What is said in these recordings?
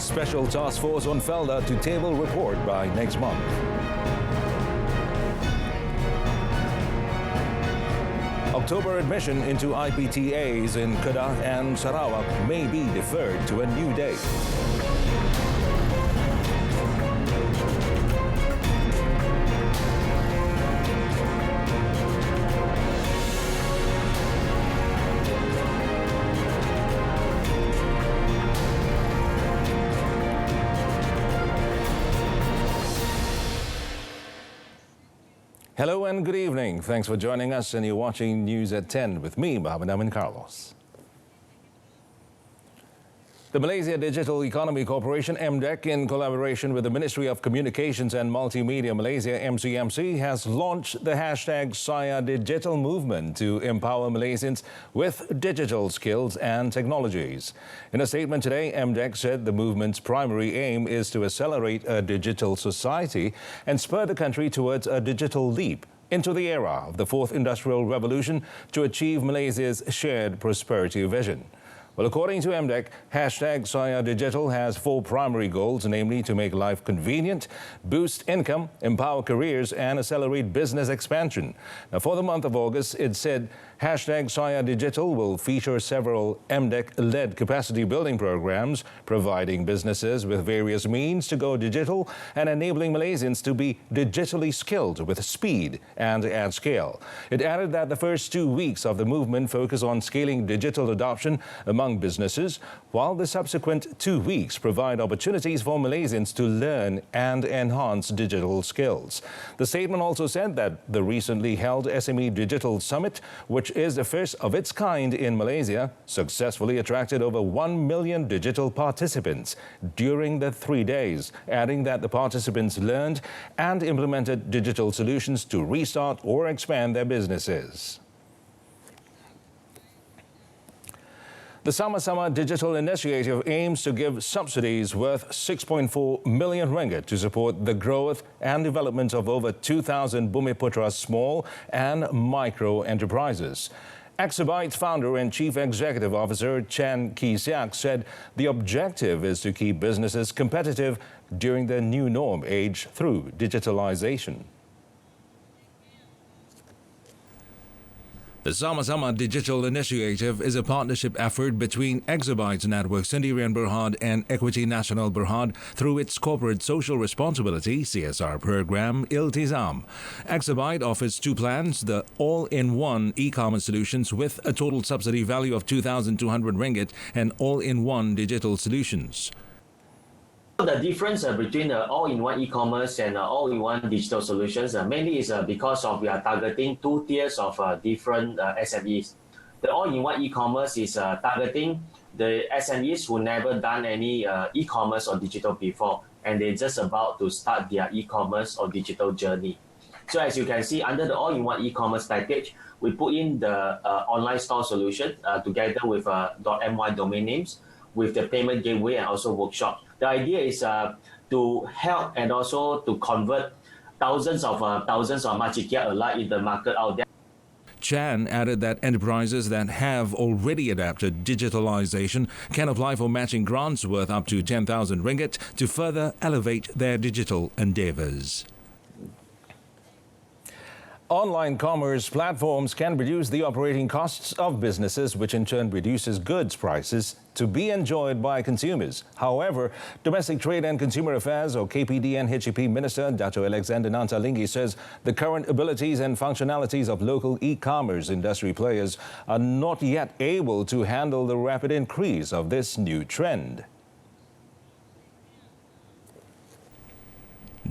special task force on Felda to table report by next month. October admission into IPTAs in Kedah and Sarawak may be deferred to a new date. Hello and good evening. Thanks for joining us, and you're watching News at 10 with me, Mohammed Amin Carlos. The Malaysia Digital Economy Corporation, MDEC, in collaboration with the Ministry of Communications and Multimedia Malaysia, MCMC, has launched the hashtag Saya Digital movement to empower Malaysians with digital skills and technologies. In a statement today, MDEC said the movement's primary aim is to accelerate a digital society and spur the country towards a digital leap into the era of the fourth industrial revolution to achieve Malaysia's shared prosperity vision. Well, according to MDEC, hashtag Saya Digital has four primary goals, namely to make life convenient, boost income, empower careers, and accelerate business expansion. Now, for the month of August, it said hashtag Saya Digital will feature several MDEC-led capacity building programs, providing businesses with various means to go digital and enabling Malaysians to be digitally skilled with speed and at scale. It added that the first 2 weeks of the movement focus on scaling digital adoption among businesses, while the subsequent 2 weeks provide opportunities for Malaysians to learn and enhance digital skills. The statement also said that the recently held SME Digital Summit, which is the first of its kind in Malaysia, successfully attracted over 1 million digital participants during the 3 days, adding that the participants learned and implemented digital solutions to restart or expand their businesses. The Sama-Sama Digital Initiative aims to give subsidies worth 6.4 million ringgit to support the growth and development of over 2,000 Bumiputra small and micro enterprises. Exabyte's founder and Chief Executive Officer Chan Ki-siak said the objective is to keep businesses competitive during the new norm age through digitalization. The Sama-Sama Digital Initiative is a partnership effort between Exabytes Network Sendirian Berhad and Equity Nasional Berhad through its corporate social responsibility (CSR) program Iltizam. Exabyte offers two plans: the all-in-one e-commerce solutions with a total subsidy value of 2,200 ringgit and all-in-one digital solutions. The difference between all-in-one e-commerce and all-in-one digital solutions mainly is because of we are targeting two tiers of different SMEs. The all-in-one e-commerce is targeting the SMEs who never done any e-commerce or digital before, and they're just about to start their e-commerce or digital journey. So as you can see, under the all-in-one e-commerce package, we put in the online store solution together with .my domain names, with the payment gateway and also workshop. The idea is to help and also to convert thousands of Majikia alike in the market out there. Chan added that enterprises that have already adapted digitalization can apply for matching grants worth up to 10,000 ringgit to further elevate their digital endeavors. Online commerce platforms can reduce the operating costs of businesses, which in turn reduces goods prices to be enjoyed by consumers. However, Domestic Trade and Consumer Affairs, or KPD and HEP Minister Dato' Alexander Nantalingi says the current abilities and functionalities of local e-commerce industry players are not yet able to handle the rapid increase of this new trend.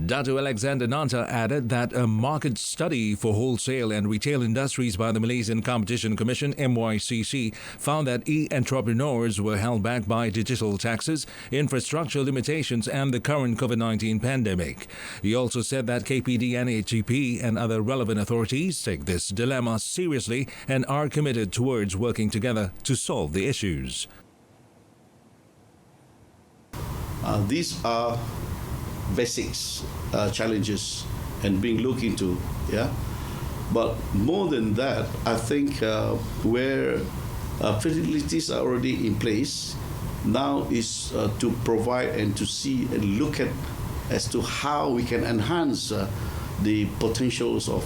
Dato' Alexander Nanta added that a market study for wholesale and retail industries by the Malaysian Competition Commission (MYCC) found that e-entrepreneurs were held back by digital taxes, infrastructure limitations and the current COVID-19 pandemic. He also said that KPD and HEP and other relevant authorities take this dilemma seriously and are committed towards working together to solve the issues. These are basics challenges and being looked into, yeah. But more than that, I think where facilities are already in place, now is to provide and to see and look at as to how we can enhance the potentials of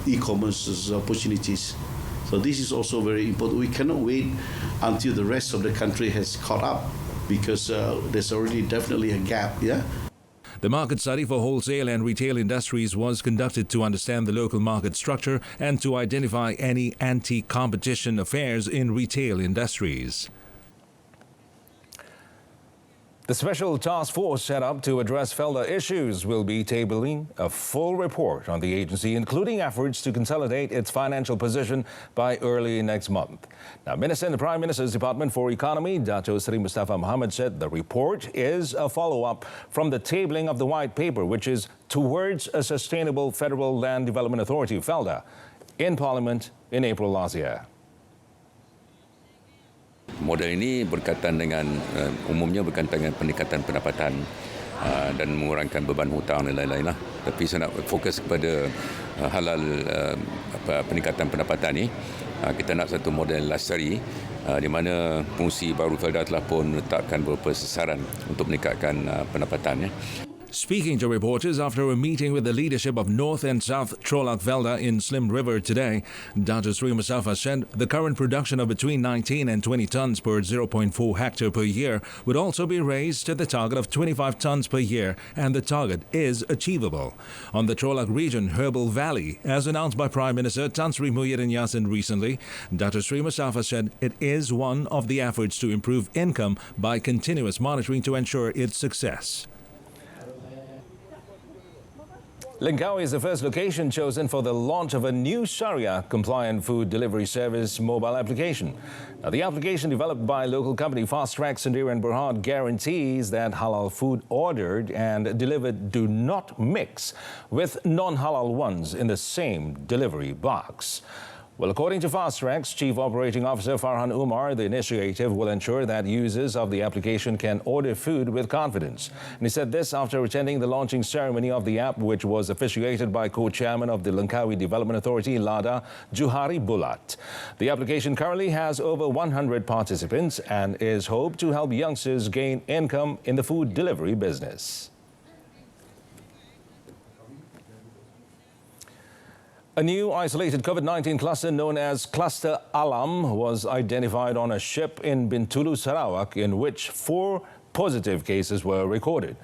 e-commerce's opportunities. So this is also very important. We cannot wait until the rest of the country has caught up, because there's already definitely a gap, yeah? The market study for wholesale and retail industries was conducted to understand the local market structure and to identify any anti-competition affairs in retail industries. The special task force set up to address Felda issues will be tabling a full report on the agency, including efforts to consolidate its financial position by early next month. Now, Minister in the Prime Minister's Department for Economy, Dato Sri Mustafa Mohamad, said the report is a follow-up from the tabling of the white paper, which is towards a sustainable Federal Land Development Authority, Felda, in Parliament in April last year. Model ini berkaitan dengan umumnya berkaitan dengan peningkatan pendapatan dan mengurangkan beban hutang dan lain-lain lah. Tapi saya nak fokus kepada halal peningkatan pendapatan ni. Kita nak satu model lastari di mana fungsi baru Felda telah pun menetapkan beberapa sasaran untuk meningkatkan pendapatannya. Speaking to reporters after a meeting with the leadership of North and South Cholak Felda in Slim River today, Dato Sri Mustafa said the current production of between 19 and 20 tons per 0.4 hectare per year would also be raised to the target of 25 tons per year, and the target is achievable. On the Cholak region, Herbal Valley, as announced by Prime Minister Tan Sri Muhyiddin Yassin recently, Dato Sri Mustafa said it is one of the efforts to improve income by continuous monitoring to ensure its success. Langkawi is the first location chosen for the launch of a new Sharia-compliant food delivery service mobile application. Now, the application, developed by local company Fast Track Sendiri and Berhad, guarantees that halal food ordered and delivered do not mix with non-halal ones in the same delivery box. Well, according to Fast Track's Chief Operating Officer Farhan Umar, the initiative will ensure that users of the application can order food with confidence. And he said this after attending the launching ceremony of the app, which was officiated by co-chairman of the Langkawi Development Authority, LADA, Juhari Bulat. The application currently has over 100 participants and is hoped to help youngsters gain income in the food delivery business. A new isolated COVID-19 cluster known as Cluster Alam was identified on a ship in Bintulu, Sarawak, in which 4 positive cases were recorded.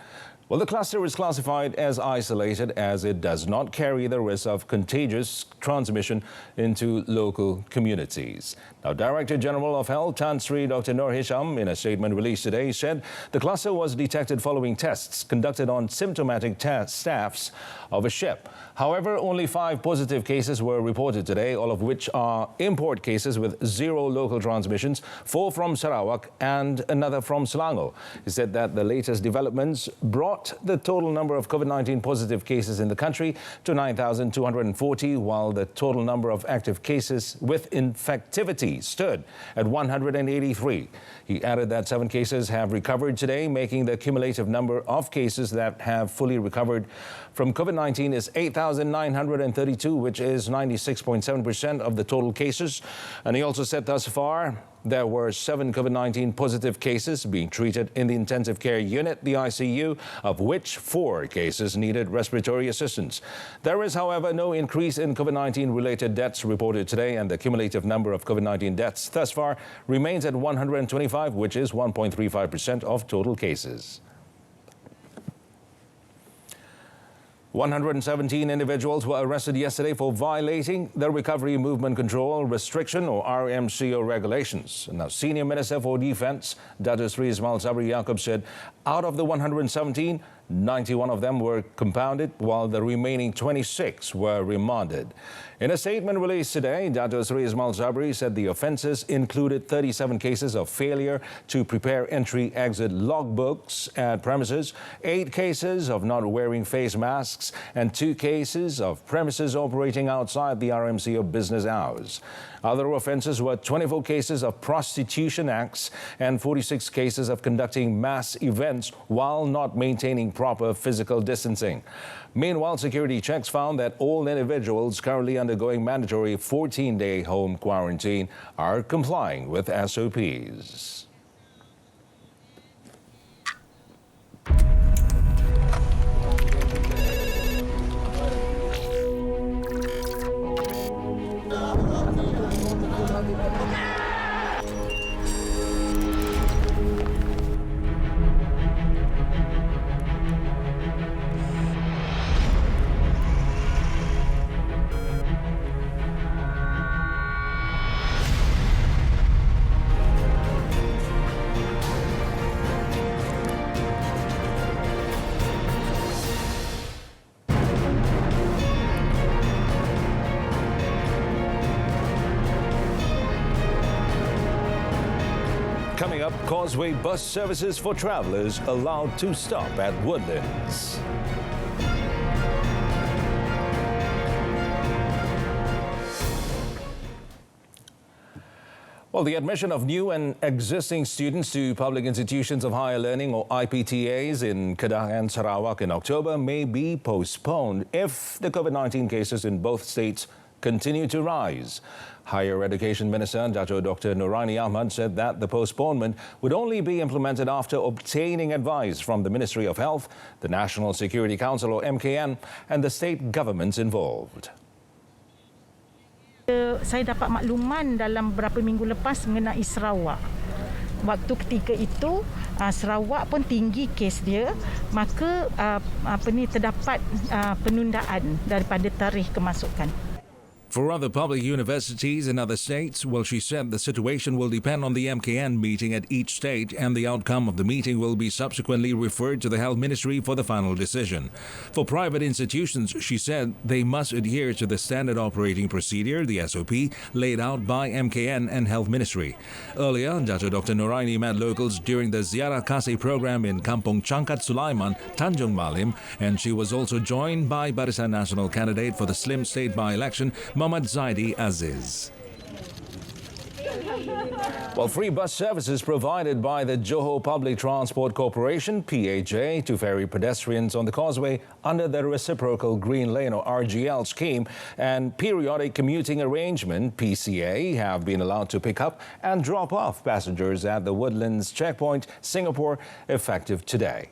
Well, the cluster is classified as isolated as it does not carry the risk of contagious transmission into local communities. Now, Director General of Health Tan Sri Dr. Nur Hisham, in a statement released today, said the cluster was detected following tests conducted on symptomatic staffs of a ship. However, only 5 positive cases were reported today, all of which are import cases with 0 local transmissions, 4 from Sarawak and another from Selangor. He said that the latest developments brought the total number of COVID-19 positive cases in the country to 9,240, while the total number of active cases with infectivity stood at 183. He added that 7 cases have recovered today, making the cumulative number of cases that have fully recovered from COVID-19 is 8,932, which is 96.7% of the total cases. And he also said thus far there were 7 COVID-19 positive cases being treated in the intensive care unit, the ICU, of which 4 cases needed respiratory assistance. There is, however, no increase in COVID-19 related deaths reported today, and the cumulative number of COVID-19 deaths thus far remains at 125, which is 1.35% of total cases. 117 individuals were arrested yesterday for violating the Recovery Movement Control Restriction or RMCO regulations. Now, Senior Minister for Defence, Dato Sri Ismail Sabri Yaakob, said out of the 117, 91 of them were compounded, while the remaining 26 were remanded. In a statement released today, Dato Sri Ismail Sabri said the offences included 37 cases of failure to prepare entry-exit logbooks at premises, 8 cases of not wearing face masks, and 2 cases of premises operating outside the RMCO business hours. Other offences were 24 cases of prostitution acts and 46 cases of conducting mass events while not maintaining proper physical distancing. Meanwhile, security checks found that all individuals currently undergoing mandatory 14-day home quarantine are complying with SOPs. Tie up causeway bus services for travelers allowed to stop at Woodlands. Well, the admission of new and existing students to public institutions of higher learning, or IPTAs, in Kedah and Sarawak in October may be postponed if the COVID-19 cases in both states continue to rise. Higher Education Minister Dr. Nuraini Ahmad said that the postponement would only be implemented after obtaining advice from the Ministry of Health, the National Security Council, or MKN, and the state governments involved. Saya dapat makluman dalam beberapa minggu lepas mengenai Sarawak. Waktu ketika itu Sarawak pun tinggi kes dia, maka terdapat penundaan daripada tarikh kemasukan. For other public universities in other states, well, she said the situation will depend on the MKN meeting at each state, and the outcome of the meeting will be subsequently referred to the Health Ministry for the final decision. For private institutions, she said they must adhere to the Standard Operating Procedure, the SOP, laid out by MKN and Health Ministry. Earlier, Dr. Nuraini met locals during the Ziarah Kasih program in Kampung Changkat Sulaiman, Tanjung Malim, and she was also joined by Barisan Nasional candidate for the Slim State by-election, Muhammad Zaidi Aziz. Well, free bus services provided by the Johor Public Transport Corporation, PAJ, to ferry pedestrians on the causeway under the Reciprocal Green Lane, or RGL, scheme and periodic commuting arrangement, PCA, have been allowed to pick up and drop off passengers at the Woodlands Checkpoint, Singapore, effective today.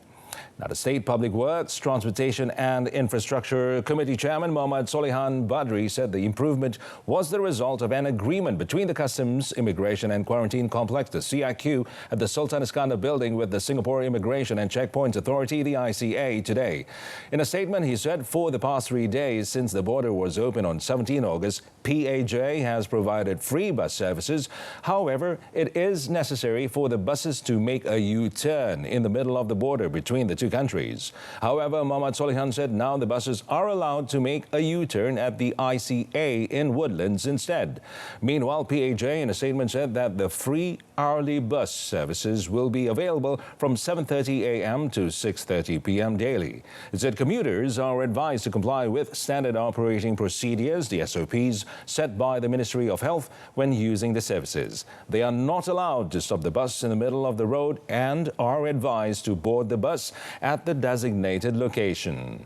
Now, the State Public Works, Transportation and Infrastructure Committee Chairman Muhammad Solihan Badri said the improvement was the result of an agreement between the Customs, Immigration and Quarantine Complex, the CIQ, at the Sultan Iskandar building with the Singapore Immigration and Checkpoints Authority, the ICA, today. In a statement, he said for the past 3 days since the border was open on 17 August, PAJ has provided free bus services. However, it is necessary for the buses to make a U-turn in the middle of the border between the two countries. However, Muhammad Solihan said now the buses are allowed to make a U-turn at the ICA in Woodlands instead. Meanwhile, PAJ in a statement said that the free hourly bus services will be available from 7:30 a.m. to 6:30 p.m. daily. It said commuters are advised to comply with standard operating procedures, the SOPs, set by the Ministry of Health when using the services. They are not allowed to stop the bus in the middle of the road and are advised to board the bus at the designated location.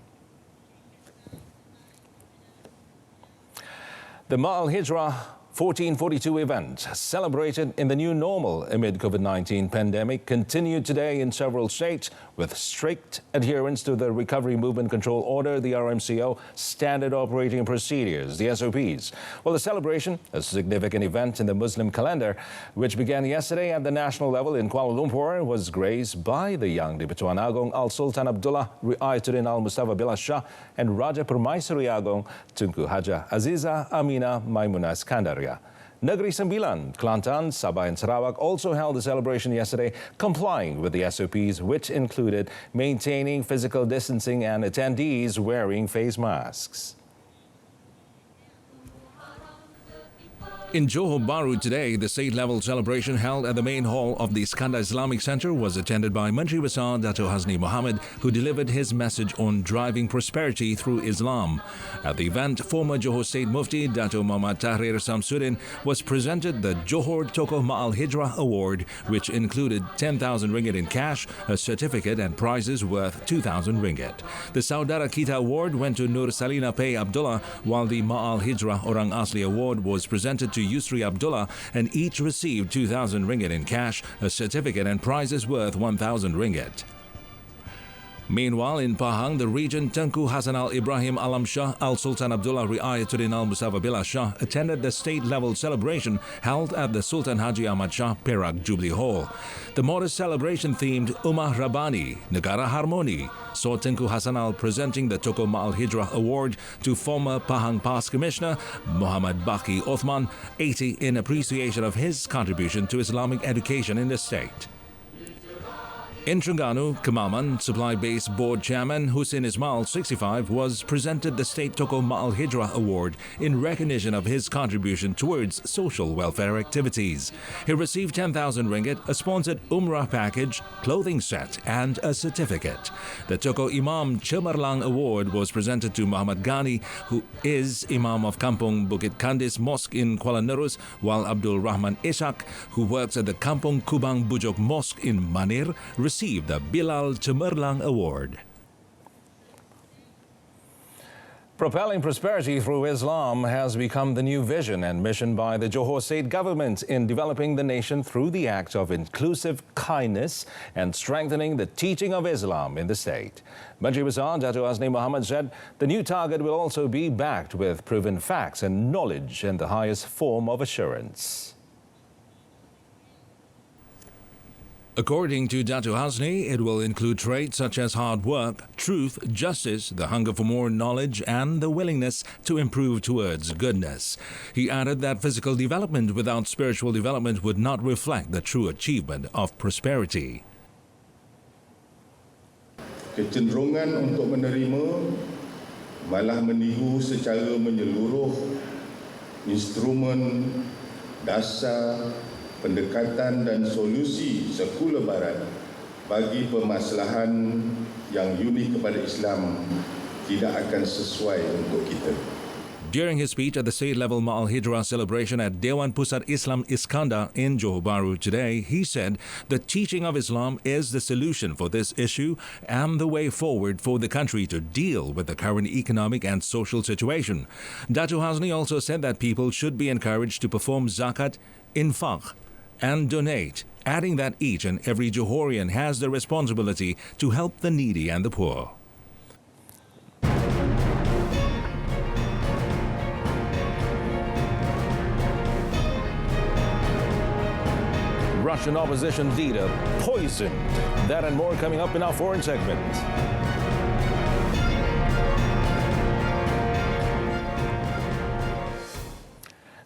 The Ma'al Hijrah 1442 event, celebrated in the new normal amid COVID-19 pandemic, continued today in several states with strict adherence to the Recovery Movement Control Order, the RMCO, Standard Operating Procedures, the SOPs. Well, the celebration, a significant event in the Muslim calendar, which began yesterday at the national level in Kuala Lumpur, was graced by the Yang di-Pertuan Agong Al-Sultan Abdullah Riayatuddin Al-Mustafa Billah Shah and Raja Permaisuri Agong Tunku Haja Aziza Amina Maimunah Skandaria. Negeri Sembilan, Kelantan, Sabah and Sarawak also held a celebration yesterday, complying with the SOPs, which included maintaining physical distancing and attendees wearing face masks. In Johor Bahru today, the state-level celebration held at the main hall of the Iskandar Islamic Center was attended by Menteri Besar Dato' Hasni Mohamad, who delivered his message on driving prosperity through Islam. At the event, former Johor State Mufti Dato' Muhammad Tahrir Samsudin was presented the Johor Tokoh Ma'al Hijrah Award, which included 10,000 ringgit in cash, a certificate and prizes worth 2,000 ringgit. The Saudara Kita Award went to Nur Salina Pay Abdullah, while the Ma'al Hijrah Orang Asli Award was presented to Yusri Abdullah, and each received 2,000 ringgit in cash, a certificate and prizes worth 1,000 ringgit. Meanwhile, in Pahang, the Regent Tengku Hasan Al Ibrahim Alam Shah Al Sultan Abdullah Riayatuddin Al Mustafa Billah Shah attended the state-level celebration held at the Sultan Haji Ahmad Shah Perak Jubilee Hall. The modest celebration themed Ummah Rabani, Negara Harmoni, saw Tengku Hasan Al presenting the Tokoh Ma'al Hijrah Award to former Pahang Pass Commissioner Muhammad Baki Othman, 80, in appreciation of his contribution to Islamic education in the state. In Terengganu, Kemaman Supply Base Board Chairman Hussein Ismail, 65, was presented the State Toko Ma'al Hijrah Award in recognition of his contribution towards social welfare activities. He received 10,000 ringgit, a sponsored Umrah package, clothing set and a certificate. The Toko Imam Cemerlang Award was presented to Muhammad Ghani, who is Imam of Kampung Bukit Kandis Mosque in Kuala Nerus, while Abdul Rahman Ishak, who works at the Kampung Kubang Bujok Mosque in Manir, received the Bilal Cemerlang Award. Propelling prosperity through Islam has become the new vision and mission by the Johor State government in developing the nation through the act of inclusive kindness and strengthening the teaching of Islam in the state. Menteri Besar Dato' Hasni Mohamad said the new target will also be backed with proven facts and knowledge and the highest form of assurance. According to Dato' Hasni, it will include traits such as hard work, truth, justice, the hunger for more knowledge and the willingness to improve towards goodness. He added that physical development without spiritual development would not reflect the true achievement of prosperity. Kecenderungan untuk menerima malah meniru secara menyeluruh instrumen dasar pendekatan dan solusi sekular barat bagi permasalahan yang unik kepada Islam tidak akan sesuai untuk kita. During his speech at the state-level Ma'al Hijrah celebration at Dewan Pusat Islam Iskandar in Johor Bahru today, he said the teaching of Islam is the solution for this issue and the way forward for the country to deal with the current economic and social situation. Dato' Hasni also said that people should be encouraged to perform zakat, infaq, and donate, adding that each and every Johorian has the responsibility to help the needy and the poor. Russian opposition leader poisoned. That and more coming up in our foreign segment.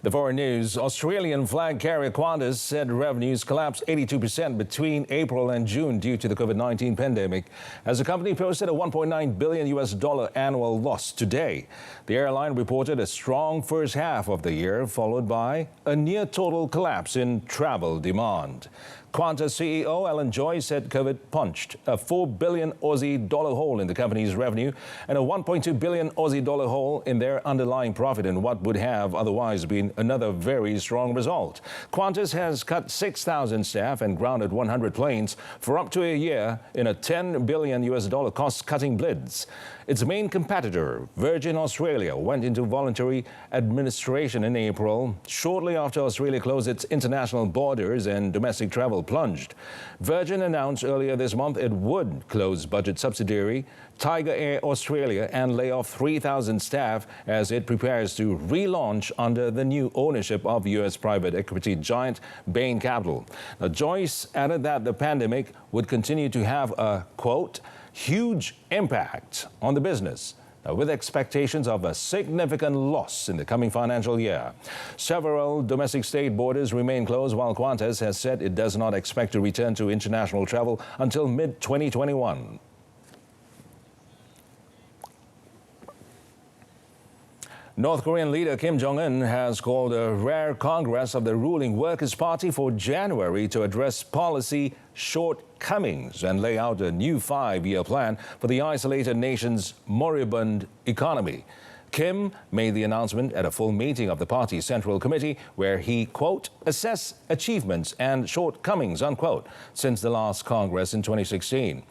The foreign news. Australian flag carrier Qantas said revenues collapsed 82% between April and June due to the COVID-19 pandemic, as the company posted a $1.9 billion annual loss today. The airline reported a strong first half of the year, followed by a near total collapse in travel demand. Qantas CEO Alan Joyce said COVID punched a $4 billion Aussie dollar hole in the company's revenue and a $1.2 billion Aussie dollar hole in their underlying profit in what would have otherwise been another very strong result. Qantas has cut 6,000 staff and grounded 100 planes for up to a year in a $10 billion cost-cutting blitz. Its main competitor, Virgin Australia, went into voluntary administration in April, shortly after Australia closed its international borders and domestic travel plunged. Virgin announced earlier this month it would close budget subsidiary Tiger Air Australia and lay off 3,000 staff as it prepares to relaunch under the new ownership of U.S. private equity giant Bain Capital. Now, Joyce added that the pandemic would continue to have a, quote, huge impact on the business, with expectations of a significant loss in the coming financial year. Several domestic state borders remain closed, while Qantas has said it does not expect to return to international travel until mid-2021. North Korean leader Kim Jong-un has called a rare congress of the ruling Workers' Party for January to address policy shortcomings and lay out a new 5-year plan for the isolated nation's moribund economy. Kim made the announcement at a full meeting of the party's Central Committee where he, quote, assessed achievements and shortcomings, unquote, since the last Congress in 2016.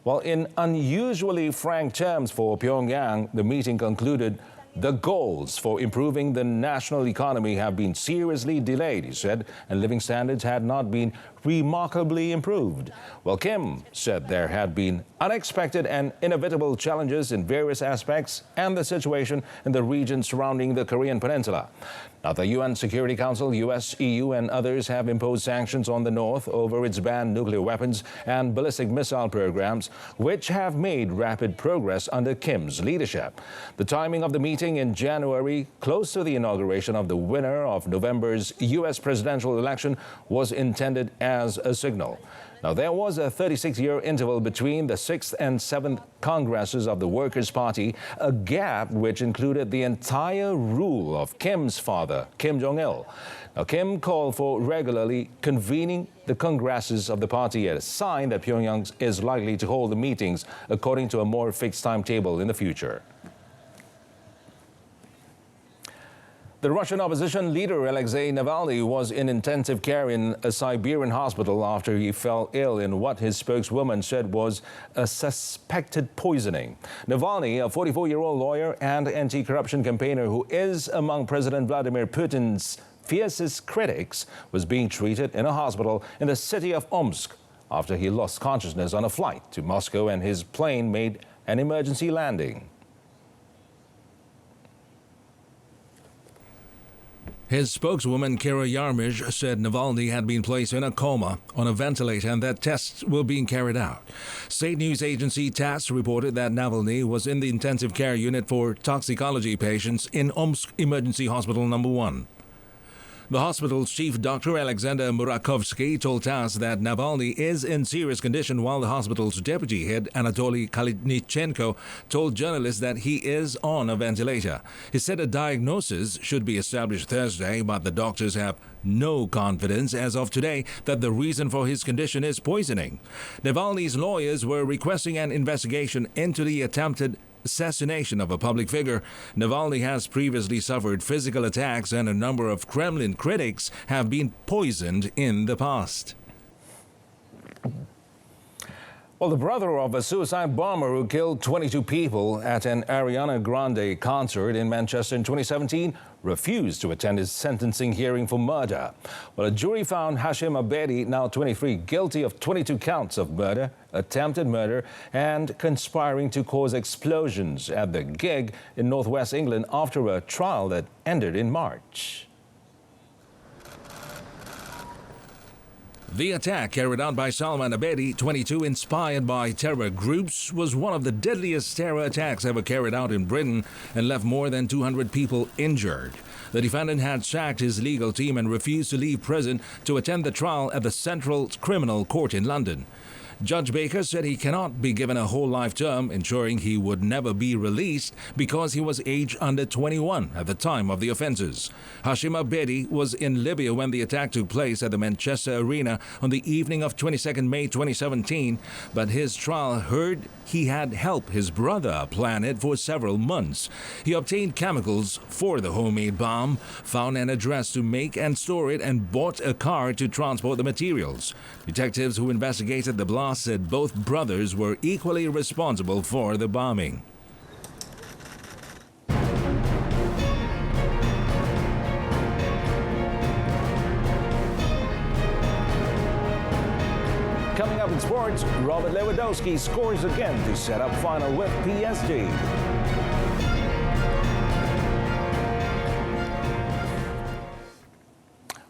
While in unusually frank terms for Pyongyang, the meeting concluded the goals for improving the national economy have been seriously delayed, he said, and living standards had not been remarkably improved. Well, Kim said there had been unexpected and inevitable challenges in various aspects and the situation in the region surrounding the Korean Peninsula. Now, the UN Security Council, US, EU and others have imposed sanctions on the North over its banned nuclear weapons and ballistic missile programs, which have made rapid progress under Kim's leadership. The timing of the meeting in January, close to the inauguration of the winner of November's US presidential election, was intended as a signal. Now, there was a 36-year interval between the 6th and 7th Congresses of the Workers' Party, a gap which included the entire rule of Kim's father, Kim Jong-il. Now, Kim called for regularly convening the Congresses of the party, a sign that Pyongyang is likely to hold the meetings according to a more fixed timetable in the future. The Russian opposition leader Alexei Navalny was in intensive care in a Siberian hospital after he fell ill in what his spokeswoman said was a suspected poisoning. Navalny, a 44-year-old lawyer and anti-corruption campaigner who is among President Vladimir Putin's fiercest critics, was being treated in a hospital in the city of Omsk after he lost consciousness on a flight to Moscow and his plane made an emergency landing. His spokeswoman, Kira Yarmysh, said Navalny had been placed in a coma on a ventilator and that tests were being carried out. State news agency TASS reported that Navalny was in the intensive care unit for toxicology patients in Omsk Emergency Hospital No. 1. The hospital's chief doctor, Alexander Murakovsky, told TASS that Navalny is in serious condition, while the hospital's deputy head, Anatoly Kalitnichenko, told journalists that he is on a ventilator. He said a diagnosis should be established Thursday, but the doctors have no confidence as of today that the reason for his condition is poisoning. Navalny's lawyers were requesting an investigation into the attempted assassination of a public figure. Navalny has previously suffered physical attacks and a number of Kremlin critics have been poisoned in the past. Well, the brother of a suicide bomber who killed 22 people at an Ariana Grande concert in Manchester in 2017 refused to attend his sentencing hearing for murder. Well, a jury found Hashim Abedi, now 23, guilty of 22 counts of murder, attempted murder, and conspiring to cause explosions at the gig in northwest England after a trial that ended in March. The attack carried out by Salman Abedi, 22, inspired by terror groups, was one of the deadliest terror attacks ever carried out in Britain and left more than 200 people injured. The defendant had sacked his legal team and refused to leave prison to attend the trial at the Central Criminal Court in London. Judge Baker said he cannot be given a whole life term, ensuring he would never be released because he was aged under 21 at the time of the offences. Hashim Abedi was in Libya when the attack took place at the Manchester Arena on the evening of 22nd May 2017, but his trial heard he had helped his brother plan it for several months. He obtained chemicals for the homemade bomb, found an address to make and store it, and bought a car to transport the materials. Detectives who investigated the blast said both brothers were equally responsible for the bombing. Coming up in sports, Robert Lewandowski scores again to set up final with PSG.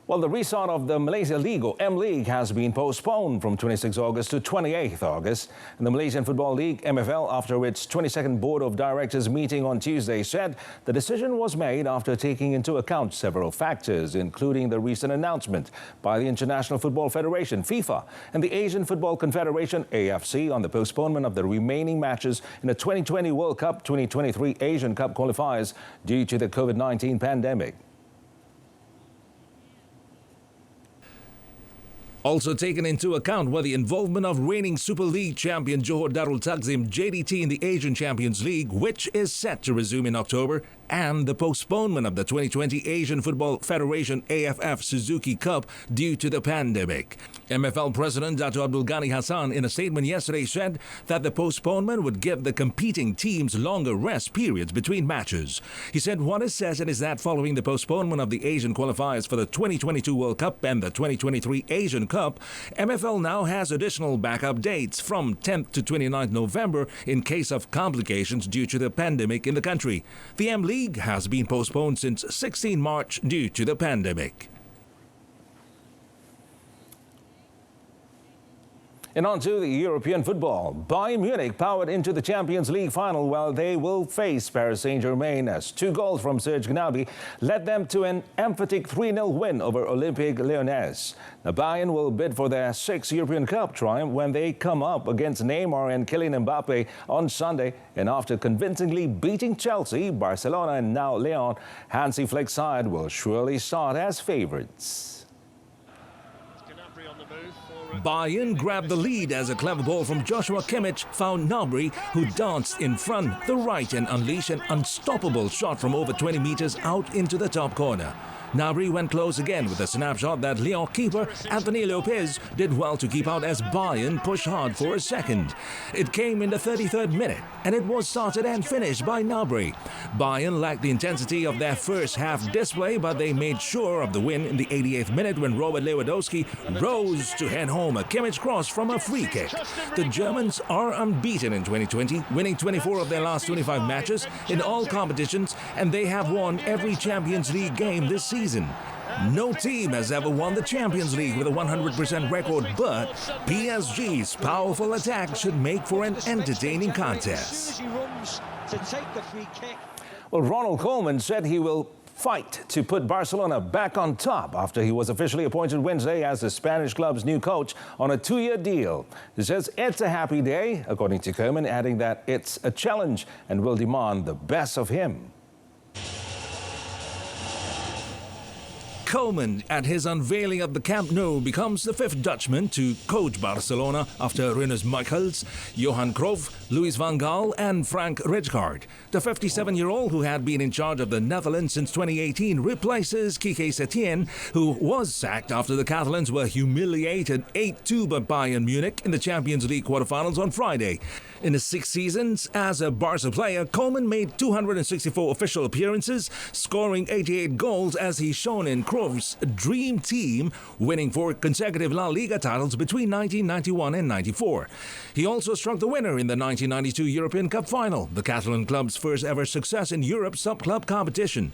Well, the restart of the Malaysia League, or M-League, has been postponed from 26 August to 28 August. And the Malaysian Football League, MFL, after its 22nd Board of Directors meeting on Tuesday, said the decision was made after taking into account several factors, including the recent announcement by the International Football Federation, FIFA, and the Asian Football Confederation, AFC, on the postponement of the remaining matches in the 2020 World Cup, 2023 Asian Cup qualifiers due to the COVID-19 pandemic. Also taken into account were the involvement of reigning Super League champion Johor Darul Takzim JDT in the Asian Champions League, which is set to resume in October, and the postponement of the 2020 Asian Football Federation AFF Suzuki Cup due to the pandemic. MFL President Dato' Abdul Ghani Hassan in a statement yesterday said that the postponement would give the competing teams longer rest periods between matches. He said what is certain is that following the postponement of the Asian qualifiers for the 2022 World Cup and the 2023 Asian Cup, MFL now has additional backup dates from 10th to 29th November in case of complications due to the pandemic in the country. The M-League has been postponed since 16 March due to the pandemic. And on to the European football. Bayern Munich powered into the Champions League final while they will face Paris Saint-Germain as 2 goals from Serge Gnabry led them to an emphatic 3-0 win over Olympique Lyonnais. Now, Bayern will bid for their 6th European Cup triumph when they come up against Neymar and Kylian Mbappe on Sunday. And after convincingly beating Chelsea, Barcelona and now Lyon, Hansi Flick's side will surely start as favourites. Bayern grabbed the lead as a clever ball from Joshua Kimmich found Gnabry, who danced in front the right and unleashed an unstoppable shot from over 20 meters out into the top corner. Gnabry went close again with a snapshot that Lyon keeper Anthony Lopez did well to keep out as Bayern pushed hard for a second. It came in the 33rd minute and it was started and finished by Gnabry. Bayern lacked the intensity of their first half display, but they made sure of the win in the 88th minute when Robert Lewandowski rose to head home a Kimmich cross from a free kick. The Germans are unbeaten in 2020, winning 24 of their last 25 matches in all competitions, and they have won every Champions League game this season. No team has ever won the Champions League with a 100% record, but PSG's powerful attack should make for an entertaining contest. Well, Ronald Koeman said he will fight to put Barcelona back on top after he was officially appointed Wednesday as the Spanish club's new coach on a 2-year deal. He says it's a happy day, according to Koeman, adding that it's a challenge and will demand the best of him. Koeman, at his unveiling of the Camp Nou, becomes the 5th Dutchman to coach Barcelona after Rinus Michels, Johan Cruyff, Louis van Gaal and Frank Rijkaard. The 57-year-old, who had been in charge of the Netherlands since 2018, replaces Quique Setien, who was sacked after the Catalans were humiliated 8-2 by Bayern Munich in the Champions League quarterfinals on Friday. In his 6 seasons as a Barca player, Koeman made 264 official appearances, scoring 88 goals as he's shown in Cruyff's dream team, winning 4 consecutive La Liga titles between 1991 and 94. He also struck the winner in the 1992 European Cup final, the Catalan club's first ever success in Europe's sub-club competition.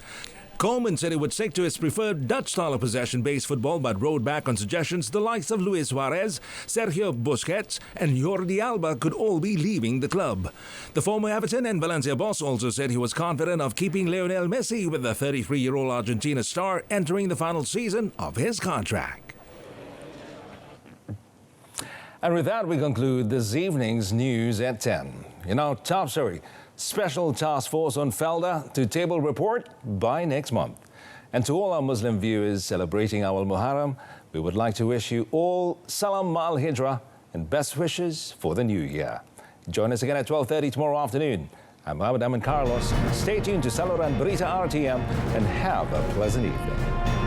Koeman said he would stick to his preferred Dutch style of possession-based football, but rode back on suggestions the likes of Luis Suarez, Sergio Busquets and Jordi Alba could all be leaving the club. The former Everton and Valencia boss also said he was confident of keeping Lionel Messi, with the 33-year-old Argentina star entering the final season of his contract. And with that, we conclude this evening's news at 10. In our top story, Special Task Force on Felda to table report by next month. And to all our Muslim viewers celebrating our Muharram, we would like to wish you all Salam Ma'al Hijrah and best wishes for the new year. Join us again at 12:30 tomorrow afternoon. I'm Muhammad Amin Carlos. Stay tuned to Saluran Berita RTM and have a pleasant evening.